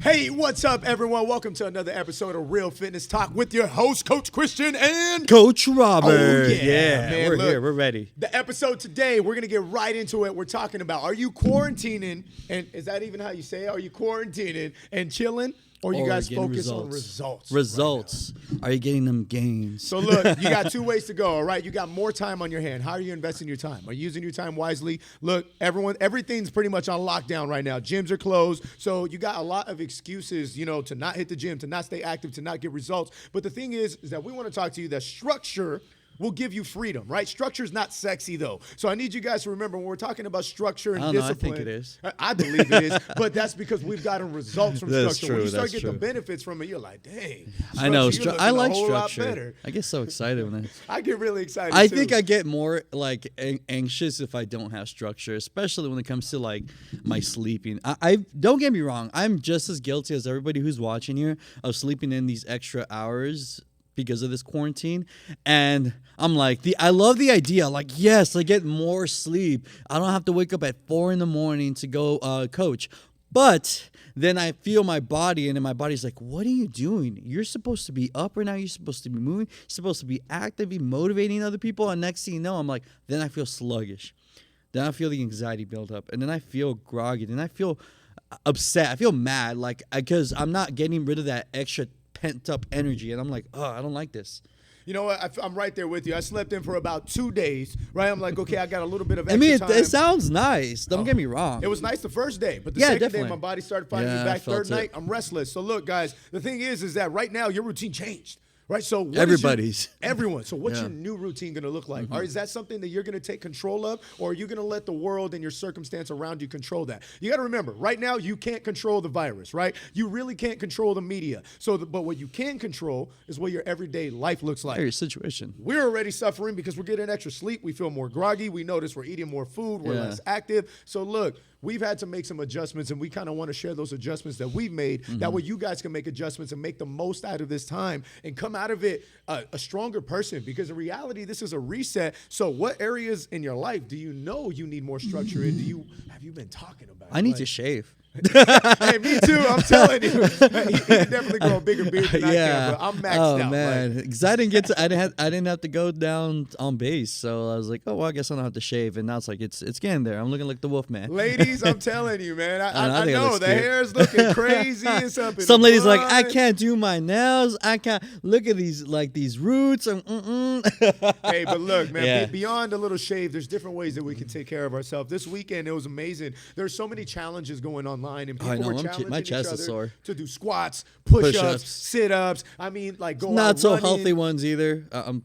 Hey, what's up, everyone? Welcome to another episode of Real Fitness Talk with your host, Coach Christian and Coach Robert. Oh, yeah, man, we're look, here. We're ready. The episode today, we're going to get right into it. We're talking about, are you quarantining? And is that even how you say it? Are you quarantining and chilling? Or you guys focus on results? Results. Are you getting them gains? So look, you got two ways to go, all right? You got more time on your hand. How are you investing your time? Are you using your time wisely? Look, everything's pretty much on lockdown right now. Gyms are closed. So you got a lot of excuses, to not hit the gym, to not stay active, to not get results. But the thing is that we want to talk to you that structure will give you freedom, right? Structure is not sexy, though. So I need you guys to remember when we're talking about structure and discipline. I think it is. I believe it is, but that's because we've gotten results from That's structure. true, When you start that's getting the true. benefits from it, you're like, dang. I know. I like a whole lot structure. better. I get so excited when I get really excited, I too. think I get more anxious if I don't have structure, especially when it comes to my sleeping. I don't get me wrong. I'm just as guilty as everybody who's watching here of sleeping in these extra hours because of this quarantine. And I'm like, I love the idea. Like, yes, I get more sleep. I don't have to wake up at 4 a.m. to go coach. But then I feel my body, and then my body's like, what are you doing? You're supposed to be up right now. You're supposed to be moving. You're supposed to be active, be motivating other people. And next thing you know, I'm like, then I feel sluggish. Then I feel the anxiety build up. And then I feel groggy. Then I feel upset. I feel mad, because I'm not getting rid of that extra pent-up energy. And I'm like, oh, I don't like this. You know what? I'm right there with you. I slept in for about 2 days, right? I'm like, okay, I got a little bit of extra time. It sounds nice. Don't get me wrong. It was nice the first day, but the Yeah, second definitely. day, my body started fighting me back. Third night, I'm restless. So look, guys, the thing is that right now your routine changed. Right, so everyone. So what's your new routine going to look like? Or is that something that you're going to take control of, or are you going to let the world and your circumstance around you control that? You got to remember, right now you can't control the virus, right? You really can't control the media. But what you can control is what your everyday life looks like. Your situation. We're already suffering because we're getting extra sleep. We feel more groggy. We notice we're eating more food. We're less active. So look, we've had to make some adjustments, and we kind of want to share those adjustments that we've made. That way you guys can make adjustments and make the most out of this time and come out of it a stronger person, because in reality, this is a reset. So what areas in your life do you know you need more structure in? Have you been talking about it? I need to shave. Hey, me too. I'm telling you, he can definitely grow a bigger beard than I can, but I'm maxed out. Oh man, because I didn't have to go down on base, so I was like, oh well, I guess I don't have to shave, and now it's like it's getting there. I'm looking like the wolf man. Ladies, I'm telling you, man, I think it know looks the cute. hair is looking crazy and stuff. Some ladies are like, I can't do my nails. I can't look at these roots. And Hey, but look, man, beyond a little shave, there's different ways that we can take care of ourselves. This weekend, it was amazing. There's so many challenges going online, and people were challenging my chest each is other sore. to do squats, push-ups, sit-ups. I mean, like go not out so running. healthy ones either. I'm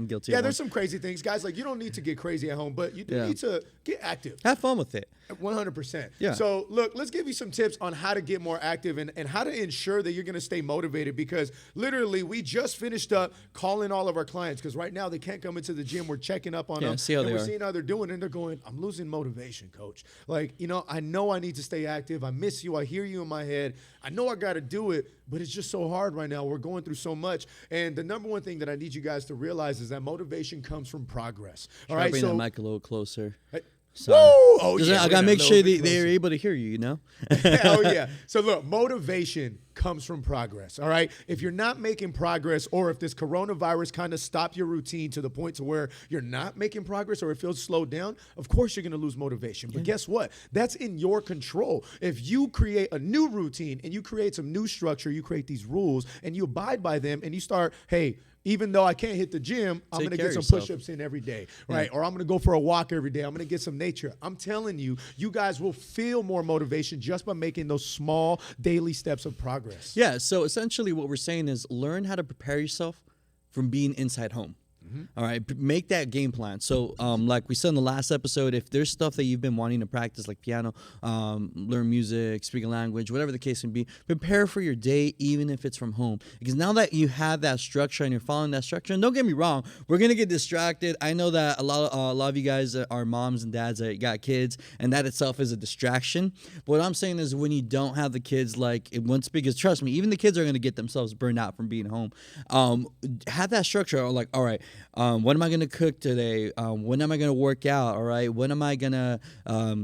guilty. Yeah, of there's one. some crazy things, guys. Like, you don't need to get crazy at home, but you do need to get active. Have fun with it. 100%. Yeah. So, look, let's give you some tips on how to get more active and how to ensure that you're going to stay motivated, because literally we just finished up calling all of our clients, because right now they can't come into the gym. We're checking up on them. See how and they we're are. seeing how they're doing, and they're going, I'm losing motivation, coach. Like, I know I need to stay active. I miss you. I hear you in my head. I know I got to do it, but it's just so hard right now. We're going through so much. And the number one thing that I need you guys to realize is that motivation comes from progress. All right. Bring So, that mic a little closer. Sorry. Whoa! Oh, yeah, I gotta make sure they're able to hear you. Oh yeah. So look, motivation comes from progress. All right. If you're not making progress, or if this coronavirus kind of stopped your routine to the point to where you're not making progress, or it feels slowed down, of course you're going to lose motivation. But guess what? That's in your control. If you create a new routine and you create some new structure, you create these rules and you abide by them, and you start, hey, even though I can't hit the gym, I'm going to get some push-ups in every day, right? Or I'm going to go for a walk every day. I'm going to get some nature. I'm telling you, you guys will feel more motivation just by making those small daily steps of progress. Yeah, so essentially what we're saying is learn how to prepare yourself from being inside home. All right, make that game plan. So like we said in the last episode, if there's stuff that you've been wanting to practice, like piano, learn music, speak a language, whatever the case may be, prepare for your day, even if it's from home. Because now that you have that structure and you're following that structure, and don't get me wrong, we're going to get distracted. I know that a lot of you guys are moms and dads that got kids, and that itself is a distraction. But what I'm saying is when you don't have the kids, because trust me, even the kids are going to get themselves burned out from being home. Have that structure. Like, all right, What am I gonna cook today? When am I gonna work out? All right. When am I gonna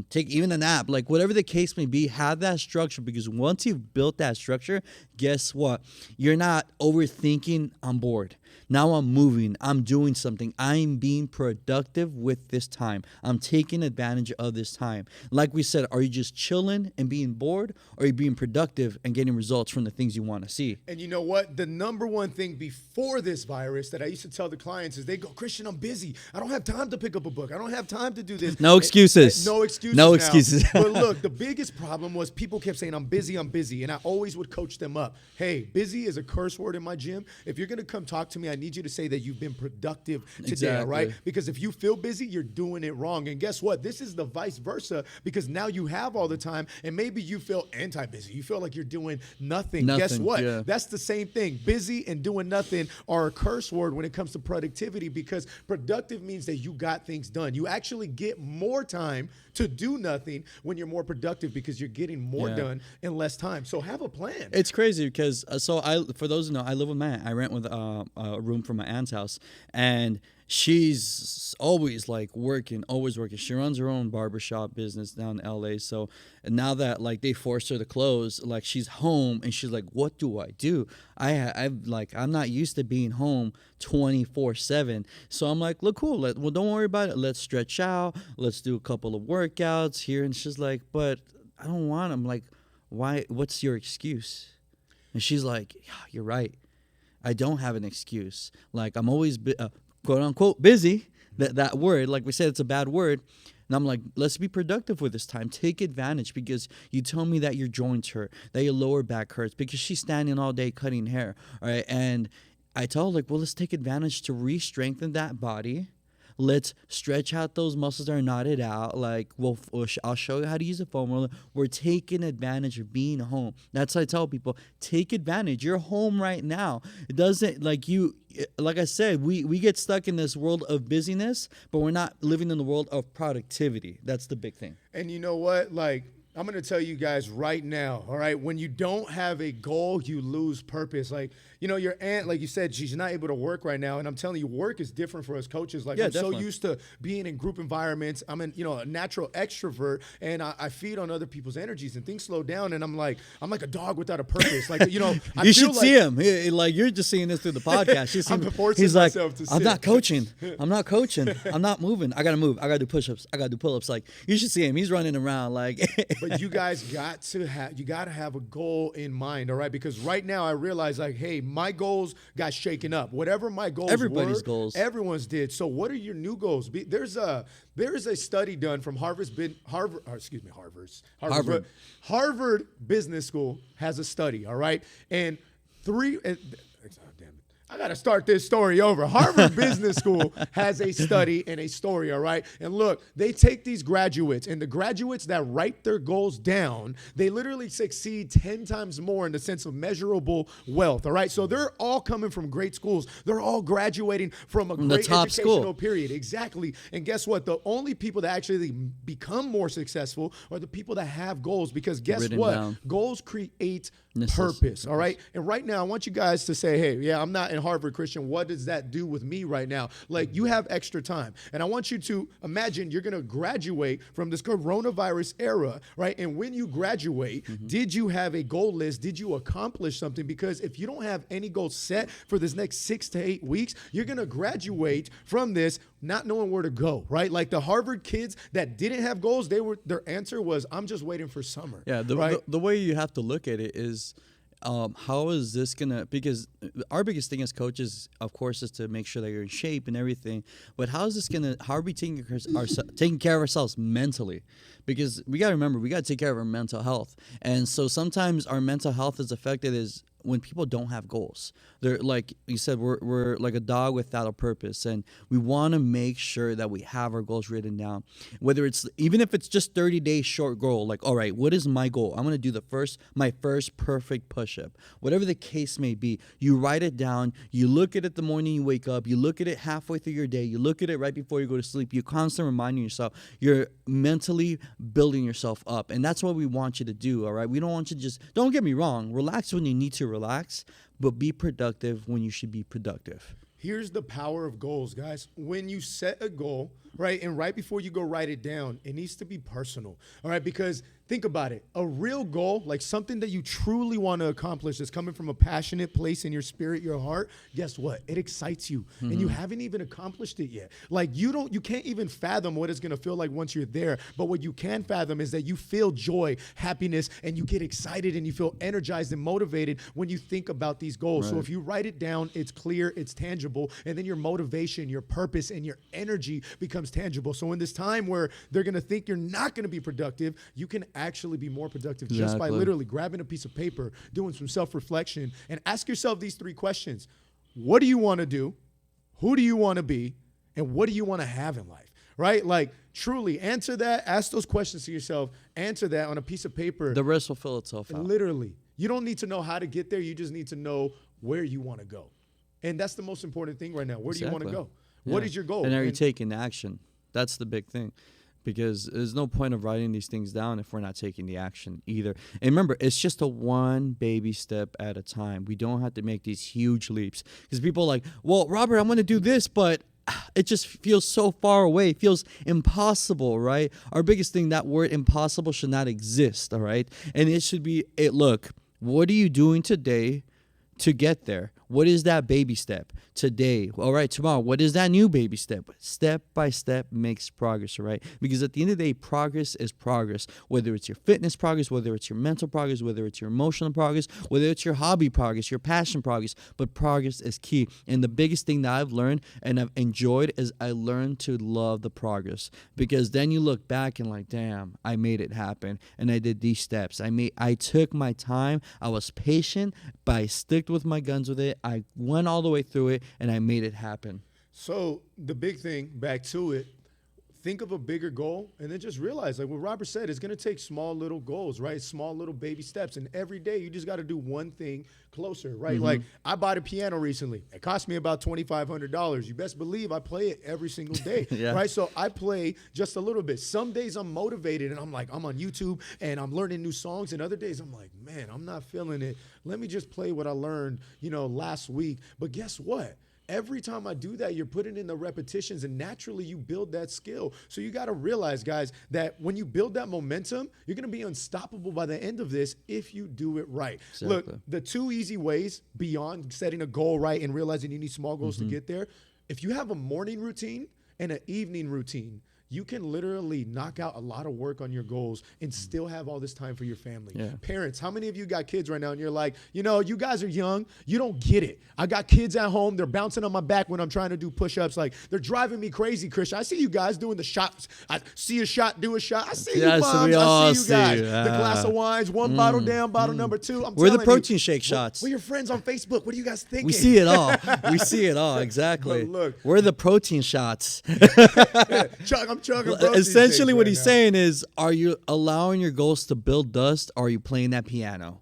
take even a nap? Like whatever the case may be, have that structure because once you've built that structure, guess what? You're not overthinking. I'm bored. Now I'm moving. I'm doing something. I'm being productive with this time. I'm taking advantage of this time. Like we said, are you just chilling and being bored, or are you being productive and getting results from the things you want to see? And you know what? The number one thing before this virus that I used to tell the clients is they go, Christian, I'm busy. I don't have time to pick up a book. I don't have time to do this. No excuses. No excuses. No now. excuses. But look, the biggest problem was people kept saying, I'm busy. And I always would coach them up. Hey, busy is a curse word in my gym. If you're going to come talk to me, I need you to say that you've been productive today, Exactly. all right? Because if you feel busy, you're doing it wrong. And guess what? This is the vice versa because now you have all the time and maybe you feel anti-busy. You feel like you're doing nothing. Guess what? Yeah. That's the same thing. Busy and doing nothing are a curse word when it comes to productivity because productive means that you got things done. You actually get more time to do nothing when you're more productive because you're getting more done in less time. So have a plan. It's crazy because for those who know, I live with my aunt. I rent with a room from my aunt's house, and she's always like working, always working. She runs her own barbershop business down in LA. So now that like they forced her to close, like she's home and she's like, what do I do? I'm not used to being home 24/7. So I'm like, look, cool. Well, don't worry about it. Let's stretch out. Let's do a couple of workouts here. And she's like, but I don't want. I'm like, why? What's your excuse? And she's like, yeah, you're right. I don't have an excuse. Like I'm always quote unquote busy. That word, like we said, it's a bad word. And I'm like, let's be productive with this time. Take advantage because you tell me that your joints hurt, that your lower back hurts because she's standing all day cutting hair. All right. And I tell her, like, well, let's take advantage to re-strengthen that body. Let's stretch out those muscles that are knotted out. Like, I'll show you how to use a foam roller. We're taking advantage of being home. That's what I tell people. Take advantage. You're home right now. It doesn't, like I said, we get stuck in this world of busyness, but we're not living in the world of productivity. That's the big thing. And you know what? Like, I'm going to tell you guys right now, all right? When you don't have a goal, you lose purpose. Like, you know, your aunt, like you said, she's not able to work right now. And I'm telling you, work is different for us coaches. Like, I'm definitely. so used to being in group environments. I'm a natural extrovert, and I feed on other people's energies, and things slow down. And I'm like a dog without a purpose. Like, you know, you should see him. Like, you're just seeing this through the podcast. He's like, I'm not coaching. I'm not coaching. I'm not moving. I got to move. I got to do push-ups. I got to do pull-ups. Like, you should see him. He's running around like. But you guys got to have a goal in mind, all right? Because right now I realize, like, hey, my goals got shaken up. Whatever my goals Everybody's goals. Everyone's did. So what are your new goals? There's a study done from Harvard Business School has a study, all right? And I got to start this story over. Harvard Business School has a study and a story, all right? And look, they take these graduates, and the graduates that write their goals down, they literally succeed 10 times more in the sense of measurable wealth, all right? So they're all coming from great schools. They're all graduating from a great educational period. Exactly. And guess what? The only people that actually become more successful are the people that have goals because guess what? Down. Goals create purpose, all right? And right now, I want you guys to say, hey, yeah, I'm not in Harvard, Christian. What does that do with me right now? Like, you have extra time. And I want you to imagine you're going to graduate from this coronavirus era, right? And when you graduate, did you have a goal list? Did you accomplish something? Because if you don't have any goals set for this next 6 to 8 weeks, you're going to graduate from this not knowing where to go, right? Like the Harvard kids that didn't have goals, their answer was, I'm just waiting for summer. Yeah, the way you have to look at it is, how is this gonna? Because our biggest thing as coaches, of course, is to make sure that you're in shape and everything. But how is this gonna? How are we taking care of ourselves mentally? Because we gotta remember, we gotta take care of our mental health. And so sometimes our mental health is affected is when people don't have goals. They're like you said, we're like a dog without a purpose, and we want to make sure that we have our goals written down. Whether it's even if it's just 30 days short goal, like, all right, what is my goal? I'm gonna do my first perfect push-up. Whatever the case may be, you write it down. You look at it the morning you wake up. You look at it halfway through your day. You look at it right before you go to sleep. You're constantly reminding yourself. You're mentally building yourself up, and that's what we want you to do. All right, we don't want you to just. Don't get me wrong. Relax when you need to relax, but be productive when you should be productive. Here's the power of goals, guys. When you set a goal, right, and right before you go write it down, it needs to be personal, all right? Because think about it. A real goal, like something that you truly want to accomplish that's coming from a passionate place in your spirit, your heart, guess what? It excites you, and you haven't even accomplished it yet. Like you can't even fathom what it's going to feel like once you're there, but what you can fathom is that you feel joy, happiness, and you get excited and you feel energized and motivated when you think about these goals. Right. So if you write it down, it's clear, it's tangible, and then your motivation, your purpose, and your energy becomes tangible. So in this time where they're going to think you're not going to be productive, you can actually be more productive just by literally grabbing a piece of paper, doing some self-reflection, and ask yourself these 3 questions. What do you want to do? Who do you want to be? And what do you want to have in life? Right? Like, truly answer that. Ask those questions to yourself. Answer that on a piece of paper. The rest will fill itself out. Literally. You don't need to know how to get there. You just need to know where you want to go. And that's the most important thing right now. Where do you want to go? Yeah. What is your goal? And are you taking action? That's the big thing. Because there's no point of writing these things down if we're not taking the action either. And remember, it's just a one baby step at a time. We don't have to make these huge leaps. Because people are like, well, Robert, I'm going to do this, but it just feels so far away. It feels impossible, right? Our biggest thing, that word impossible should not exist, all right? And it should be, look, what are you doing today to get there? What is that baby step today? All right, tomorrow, what is that new baby step? Step by step makes progress, all right? Because at the end of the day, progress is progress. Whether it's your fitness progress, whether it's your mental progress, whether it's your emotional progress, whether it's your hobby progress, your passion progress, but progress is key. And the biggest thing that I've learned and I've enjoyed is I learned to love the progress. Because then you look back and like, damn, I made it happen. And I did these steps. I took my time. I was patient, but I stuck with my guns with it. I went all the way through it, and I made it happen. So the big thing, back to it, think of a bigger goal, and then just realize, like what Robert said, it's going to take small little goals, right? Small little baby steps. And every day you just got to do one thing closer, right? Like I bought a piano recently. It cost me about $2,500. You best believe I play it every single day, right? So I play just a little bit. Some days I'm motivated and I'm like, I'm on YouTube and I'm learning new songs. And other days I'm like, man, I'm not feeling it. Let me just play what I learned, last week. But guess what? Every time I do that, you're putting in the repetitions and naturally you build that skill. So you got to realize, guys, that when you build that momentum, you're going to be unstoppable by the end of this if you do it right. Exactly. Look, the 2 easy ways beyond setting a goal right and realizing you need small goals to get there, if you have a morning routine and an evening routine, you can literally knock out a lot of work on your goals and still have all this time for your family. Yeah. Parents, how many of you got kids right now and you're like, you guys are young. You don't get it. I got kids at home. They're bouncing on my back when I'm trying to do push-ups. Like, they're driving me crazy, Christian. I see you guys doing the shots. I see a shot, do a shot. I see you, moms. I see you guys. The glass of wines, one bottle down, bottle number 2. We're the protein shake shots. We're your friends on Facebook. What are you guys thinking? We see it all. We see it all. Exactly. Look, we're the protein shots. I'm chugging. Essentially, what he's saying is, are you allowing your goals to build dust, or are you playing that piano?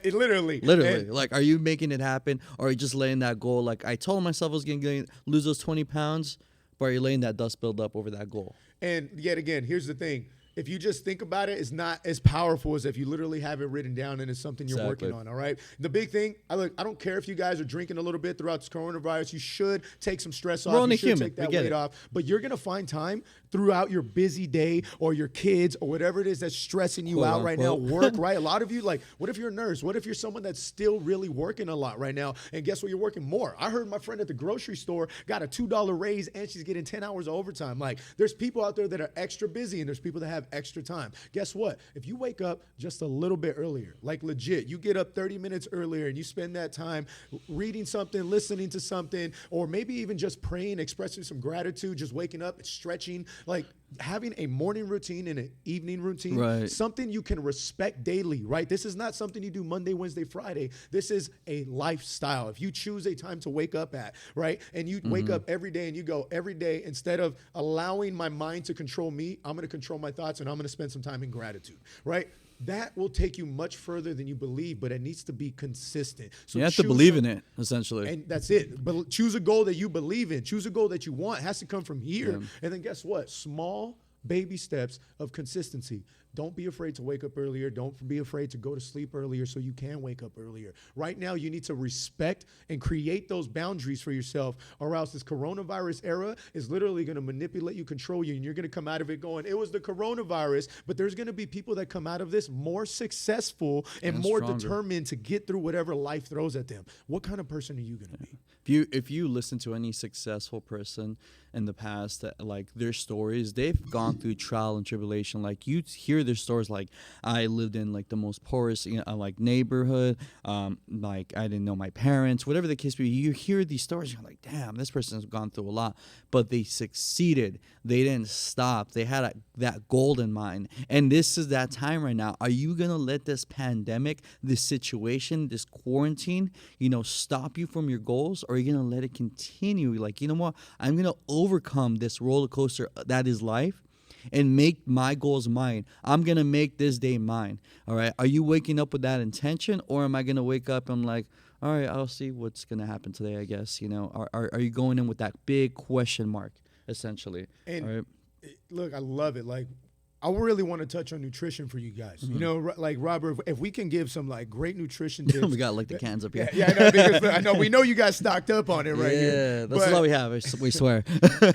Literally. Like, are you making it happen, or are you just letting that goal? Like, I told myself I was going to lose those 20 pounds, but are you letting that dust build up over that goal? And yet again, here's the thing. If you just think about it, it's not as powerful as if you literally have it written down and it's something you're working on, all right? The big thing, I don't care if you guys are drinking a little bit throughout this coronavirus. You should take some stress off. You should take that weight off. But you're going to find time throughout your busy day or your kids or whatever it is that's stressing you out right now. Work, right? A lot of you, like, what if you're a nurse? What if you're someone that's still really working a lot right now? And guess what? You're working more. I heard my friend at the grocery store got a $2 raise and she's getting 10 hours of overtime. Like, there's people out there that are extra busy and there's people that have extra time. Guess what? If you wake up just a little bit earlier, like legit, you get up 30 minutes earlier and you spend that time reading something, listening to something, or maybe even just praying, expressing some gratitude, just waking up and stretching, like having a morning routine and an evening routine, something you can respect daily, right? This is not something you do Monday, Wednesday, Friday. This is a lifestyle. If you choose a time to wake up at, right, and you wake up every day and you go, every day, instead of allowing my mind to control me, I'm going to control my thoughts and I'm going to spend some time in gratitude, right? That will take you much further than you believe, but it needs to be consistent. So you have to believe in it, essentially. And that's it. But choose a goal that you believe in. Choose a goal that you want. It has to come from here. And then guess what? Small baby steps of consistency. don't be afraid to wake up earlier. Don't be afraid to go to sleep earlier so you can wake up earlier. Right now, you need to respect and create those boundaries for yourself, or else this coronavirus era is literally going to manipulate you, control you, and you're going to come out of it going, it was the coronavirus, but there's going to be people that come out of this more successful and more stronger. determined to get through whatever life throws at them. What kind of person are you going to be? If you listen to any successful person in the past, that like their stories, they've gone through trial and tribulation. Like you hear their stories, like I lived in like the most poorest like neighborhood, like I didn't know my parents, whatever the case may be. You hear these stories, you're like, damn, this person's gone through a lot, but they succeeded. They didn't stop. They had that gold in mind, and this is that time right now. Are you gonna let this pandemic, this situation, this quarantine, stop you from your goals, or are you gonna let it continue? Like, you know what? I'm gonna overcome this roller coaster that is life and make my goals mine. I'm gonna make this day mine. All right. Are you waking up with that intention, or am I gonna wake up and like, all right, I'll see what's gonna happen today, I guess. Are you going in with that big question mark, essentially? And all right? Look, I love it. Like, I really want to touch on nutrition for you guys. Like Robert, if we can give some like great nutrition tips. We got like the cans up here. Yeah, I know, because I know we know you guys stocked up on it right here. Yeah, that's all we have. We swear.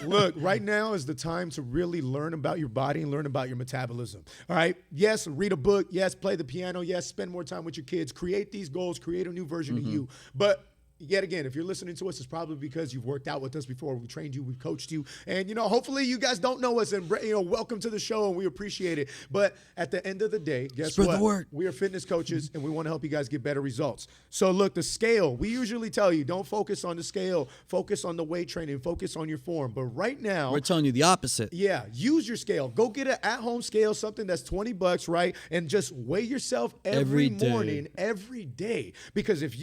Look, right now is the time to really learn about your body and learn about your metabolism. All right. Yes, read a book. Yes, play the piano. Yes, spend more time with your kids. Create these goals. Create a new version of you. But yet again, if you're listening to us, it's probably because you've worked out with us before. We trained you, we've coached you, and hopefully you guys don't know us, and welcome to the show, and we appreciate it. But at the end of the day, guess Spread what? the word. We are fitness coaches, and we want to help you guys get better results. So look, the scale, we usually tell you, don't focus on the scale, focus on the weight training, focus on your form. But right now, We're telling you the opposite. yeah, use your scale. Go get an at-home scale, something that's $20, right? And just weigh yourself every Every day. morning, every day. Because if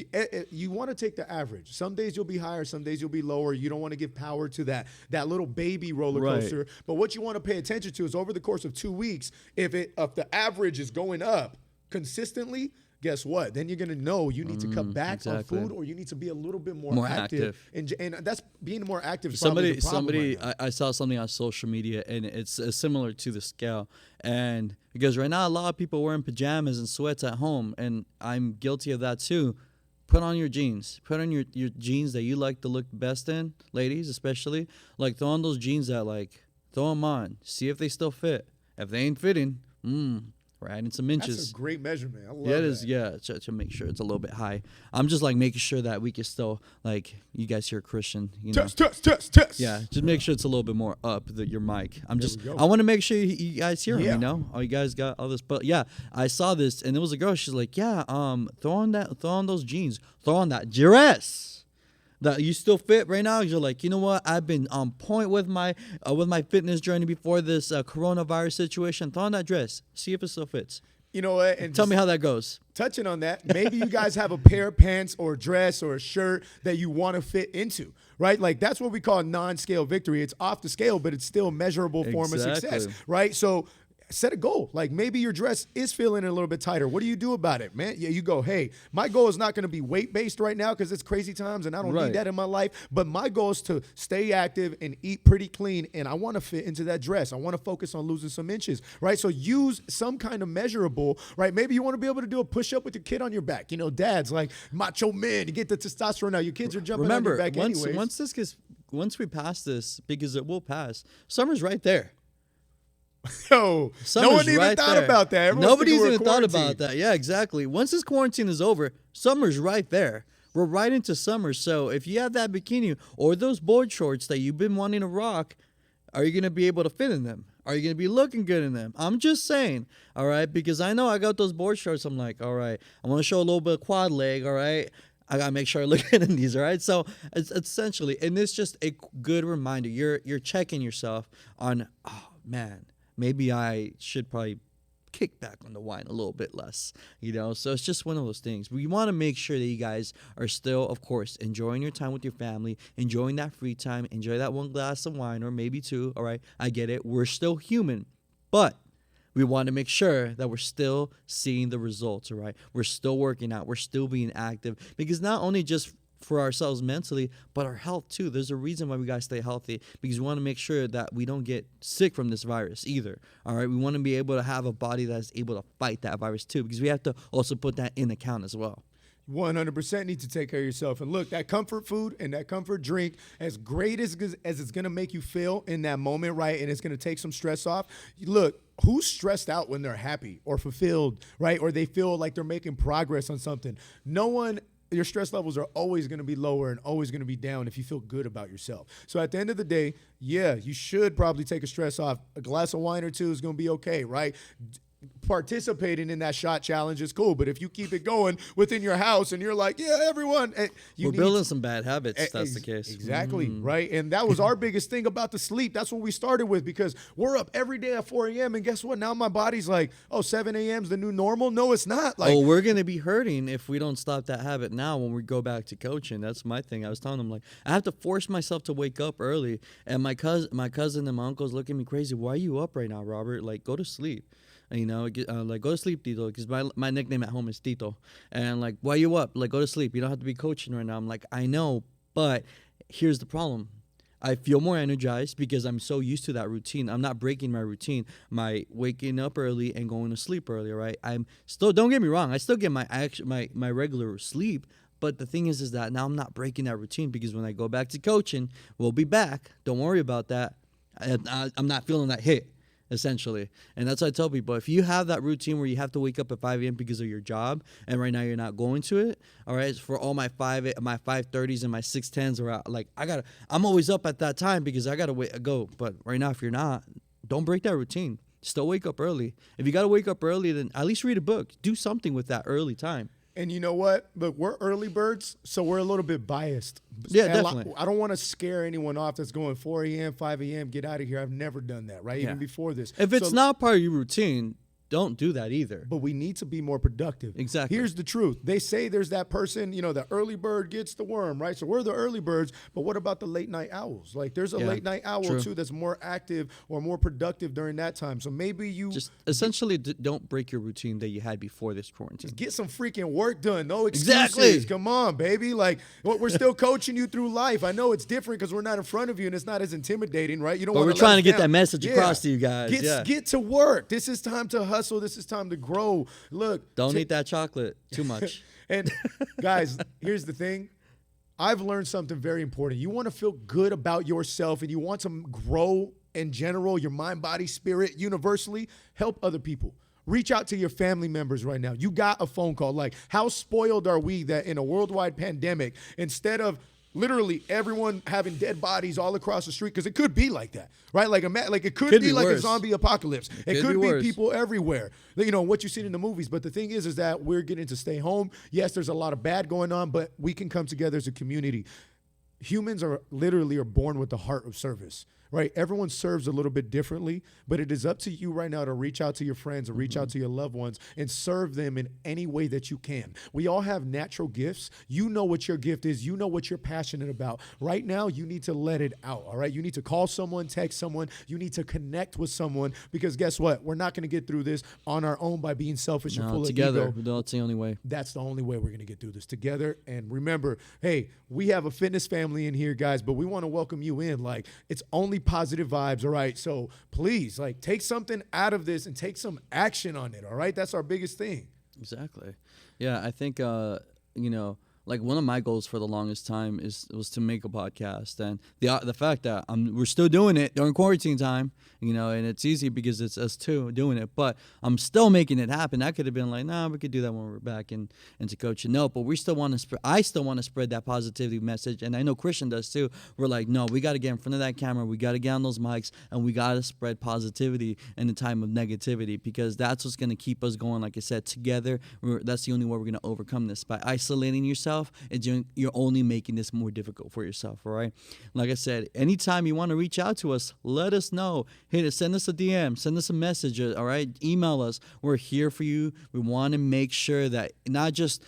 you want to take the average, some days you'll be higher, some days you'll be lower. You don't want to give power to that little baby roller Right. coaster. But what you want to pay attention to is over the course of 2 weeks, if the average is going up consistently, guess what? Then you're going to know you need to cut back exactly. on food, or you need to be a little bit more active. And that's being more active. Is probably the problem Somebody, right now. I saw something on social media, and it's similar to the scale. And because right now a lot of people wearing pajamas and sweats at home, and I'm guilty of that too. Put on your jeans. Put on your jeans that you like to look best in, ladies especially. Like, throw on those jeans that, like, throw them on. See if they still fit. If they ain't fitting, we're adding some inches. That's a great measurement. I love Yeah, it that. is. Yeah, to make sure it's a little bit high. I'm just like making sure that we can still, like, you guys hear Christian, Test. Yeah, just make sure it's a little bit more up your mic. we go. I want to make sure you guys hear Yeah. me. All you guys got all this. But yeah, I saw this, and it was a girl. She's like, yeah, throw on those jeans, throw on that dress. That you still fit right now. You're like, you know what? I've been on point with my fitness journey before this coronavirus situation. Throw on that dress. See if it still fits. You know what? And Tell me how that goes. touching on that, maybe you guys have a pair of pants or a dress or a shirt that you want to fit into, right? Like, that's what we call non-scale victory. It's off the scale, but it's still a measurable form of success, Exactly. right? So set a goal. Like, maybe your dress is feeling a little bit tighter. What do you do about it, man? Yeah, you go, hey, my goal is not going to be weight-based right now because it's crazy times and I don't Right. need that in my life. But my goal is to stay active and eat pretty clean, and I want to fit into that dress. I want to focus on losing some inches, right? So use some kind of measurable, right? Maybe you want to be able to do a push-up with your kid on your back. Dads, like macho men, you get the testosterone out. Your kids are jumping on your back anyways. once we pass this, because it will pass, summer's right there. Yo, no Summer's one even right thought there. about that. Everyone's Nobody's thinking we're even thought quarantined. about that. Yeah, exactly. Once this quarantine is over, summer's right there. We're right into summer. So if you have that bikini or those board shorts that you've been wanting to rock, are you going to be able to fit in them? Are you going to be looking good in them? I'm just saying, all right, because I know I got those board shorts. I'm like, all right, I want to show a little bit of quad leg, all right? I got to make sure I look good in these, all right? So it's essentially, and it's just a good reminder. You're checking yourself on, oh, man, maybe I should probably kick back on the wine a little bit less, So it's just one of those things. We want to make sure that you guys are still, of course, enjoying your time with your family, enjoying that free time, enjoy that one glass of wine or maybe two, all right? I get it. We're still human, but we want to make sure that we're still seeing the results, all right? We're still working out. We're still being active, because not only just for ourselves mentally, but our health too. There's a reason why we gotta stay healthy, because we want to make sure that we don't get sick from this virus either. All right, we want to be able to have a body that's able to fight that virus too, because we have to also put that in account as well. 100% need to take care of yourself. And look, that comfort food and that comfort drink, as great as it's going to make you feel in that moment, right, and it's going to take some stress off, look, who's stressed out when they're happy or fulfilled, right, or they feel like they're making progress on something? No one. Your stress levels are always going to be lower and always going to be down if you feel good about yourself. So at the end of the day, yeah, you should probably take a stress off. A glass of wine or two is going to be okay, right? Participating in that shot challenge is cool, but if you keep it going within your house and you're like, yeah, everyone, we're building some bad habits. That's the case. Exactly, right? And that was our biggest thing about the sleep. That's what we started with, because we're up every day at 4 a.m. and guess what? Now my body's like, oh, 7 a.m. is the new normal. No, it's not. Like, we're gonna be hurting if we don't stop that habit now when we go back to coaching. That's my thing. I was telling them, like, I have to force myself to wake up early, and my cousin and my uncles look at me crazy. Why are you up right now, Robert? Like, go to sleep. You know, like, go to sleep, Tito, because my nickname at home is Tito. And, like, why you up? Like, go to sleep. You don't have to be coaching right now. I'm like, I know, but here's the problem. I feel more energized because I'm so used to that routine. I'm not breaking my routine, my waking up early and going to sleep early, right? I'm still, don't get me wrong, I still get my regular sleep, but the thing is that now I'm not breaking that routine, because when I go back to coaching, we'll be back. Don't worry about that. I'm not feeling that hit, essentially. And that's what I tell people. If you have that routine where you have to wake up at 5 a.m. because of your job, and right now you're not going to it, all right, for all my 5:30s and my 6:10s are out, like, I'm always up at that time because I gotta go. But right now, if you're not, don't break that routine. Still wake up early. If you gotta wake up early, then at least read a book. Do something with that early time. And you know what? Look, we're early birds, so we're a little bit biased. Yeah, definitely. I don't want to scare anyone off that's going 4 a.m., 5 a.m., get out of here. I've never done that, right? Even before this. If it's not part of your routine, don't do that either. But we need to be more productive. Exactly. Here's the truth. They say there's that person, you know, the early bird gets the worm, right? So we're the early birds, but what about the late night owls? Like, there's a late night owl too that's more active or more productive during that time. So maybe you just essentially don't break your routine that you had before this quarantine. Just get some freaking work done. No excuses. Exactly. Come on, baby. Like, we're still coaching you through life. I know it's different because we're not in front of you and it's not as intimidating, right? You don't. But we're trying to get that message across to you guys. Get to work. This is time to hustle. This is time to grow. Look, don't eat that chocolate too much. And guys, here's the thing. I've learned something very important. You want to feel good about yourself and you want to grow in general, your mind, body, spirit, universally, help other people. Reach out to your family members right now. You got a phone call. Like, how spoiled are we that in a worldwide pandemic, instead of literally everyone having dead bodies all across the street, because it could be like that, right? Like it could be like a zombie apocalypse. It could be people everywhere, you know, what you've seen in the movies. But the thing is that we're getting to stay home. Yes, there's a lot of bad going on, but we can come together as a community. Humans are born with the heart of service, right? Everyone serves a little bit differently, but it is up to you right now to reach out to your friends or reach out to your loved ones and serve them in any way that you can. We all have natural gifts. You know what your gift is. You know what you're passionate about. Right now, you need to let it out, all right? You need to call someone, text someone. You need to connect with someone, because guess what? We're not going to get through this on our own by being selfish and full together. of ego. That's the only way. That's the only way we're going to get through this together. And remember, hey, we have a fitness family in here, guys, but we want to welcome you in. Like, it's only positive vibes, all right? So please, like, take something out of this and take some action on it, all right? That's our biggest thing. Exactly. Yeah, I think, you know, like, one of my goals for the longest time was to make a podcast, and the fact that we're still doing it during quarantine time, you know, and it's easy because it's us two doing it, but I'm still making it happen. I could have been like, nah, we could do that when we're back into coaching. No, but we still want to I still want to spread that positivity message, and I know Christian does too. We're like, no, we got to get in front of that camera, we got to get on those mics, and we got to spread positivity in the time of negativity, because that's what's going to keep us going. Like I said, together, that's the only way we're going to overcome this. By isolating yourself, you're only making this more difficult for yourself, all right? Like I said, anytime you want to reach out to us, let us know. Send us a DM, send us a message, all right? Email us. We're here for you. We want to make sure that not just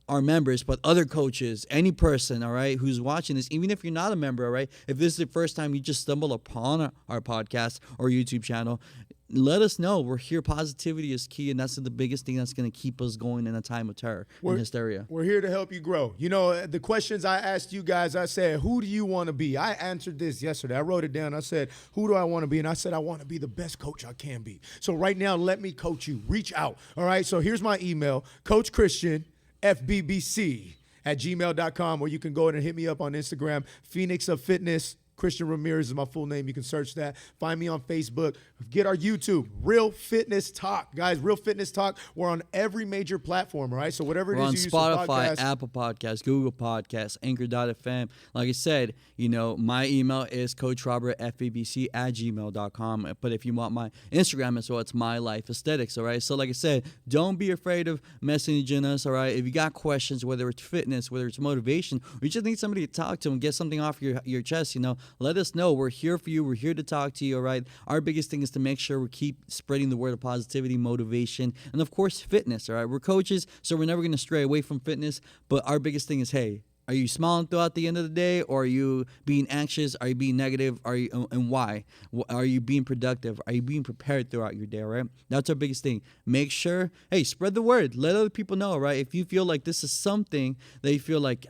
our members, but other coaches, any person, all right, who's watching this, even if you're not a member, all right, if this is the first time you just stumble upon our podcast or YouTube channel, let us know. We're here. Positivity is key, and that's the biggest thing that's going to keep us going in a time of terror and hysteria. We're here to help you grow. You know, the questions I asked you guys, I said, who do you want to be? I answered this yesterday. I wrote it down. I said, who do I want to be? And I said, I want to be the best coach I can be. So right now, let me coach you. Reach out. All right? So here's my email, Coach Christian, FBBC@gmail.com, or you can go ahead and hit me up on Instagram, Phoenix of Fitness. Christian Ramirez is my full name. You can search that. Find me on Facebook. Get our YouTube, Real Fitness Talk. Guys, Real Fitness Talk. We're on every major platform, all right? So whatever it We're is on you use Spotify, for podcasts. Apple Podcasts, Google Podcasts, Anchor.fm. Like I said, you know, my email is coachrobertfbc@gmail.com. But if you want my Instagram as well, it's My Life Aesthetics, all right? So like I said, don't be afraid of messaging us, all right? If you got questions, whether it's fitness, whether it's motivation, or you just need somebody to talk to and get something off your chest, you know, let us know. We're here for you. We're here to talk to you, all right? Our biggest thing is to make sure we keep spreading the word of positivity, motivation, and of course, fitness, all right? We're coaches, so we're never going to stray away from fitness, but our biggest thing is, hey, are you smiling throughout the end of the day, or are you being anxious? Are you being negative? And why? Are you being productive? Are you being prepared throughout your day, all right? That's our biggest thing. Make sure, hey, spread the word. Let other people know, all right? If you feel like this is something that you feel like,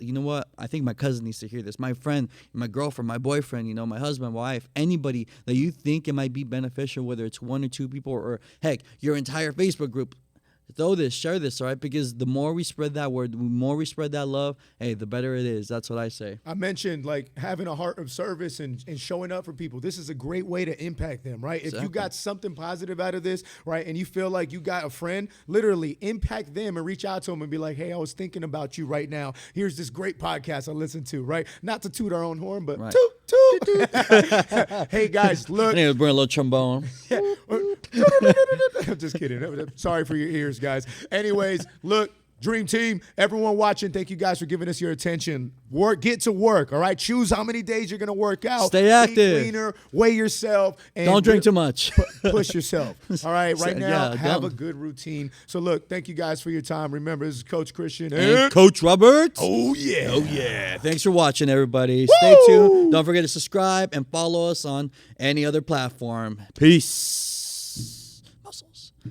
you know what? I think my cousin needs to hear this. My friend, my girlfriend, my boyfriend, you know, my husband, my wife, anybody that you think it might be beneficial, whether it's one or two people or heck, your entire Facebook group, share this, all right? Because the more we spread that word, the more we spread that love, hey, the better it is. That's what I say. I mentioned like having a heart of service and showing up for people. This is a great way to impact them, right? Exactly. If you got something positive out of this, right, and you feel like you got a friend, literally impact them and reach out to them and be like, hey, I was thinking about you right now. Here's this great podcast I listened to, right? Not to toot our own horn, but toot, toot. Hey, guys, look. I need to bring a little trombone. I'm just kidding. Sorry for your ears, guys. Anyways, look, Dream Team, everyone watching, thank you guys for giving us your attention. Get to work, all right? Choose how many days you're going to work out. Stay active. Eat cleaner, weigh yourself. And don't drink too much. Push yourself, all right? Right now, have a good routine. So, look, thank you guys for your time. Remember, this is Coach Christian. And Coach Robert. Oh, yeah. Oh, yeah. Thanks for watching, everybody. Stay tuned. Don't forget to subscribe and follow us on any other platform. Peace.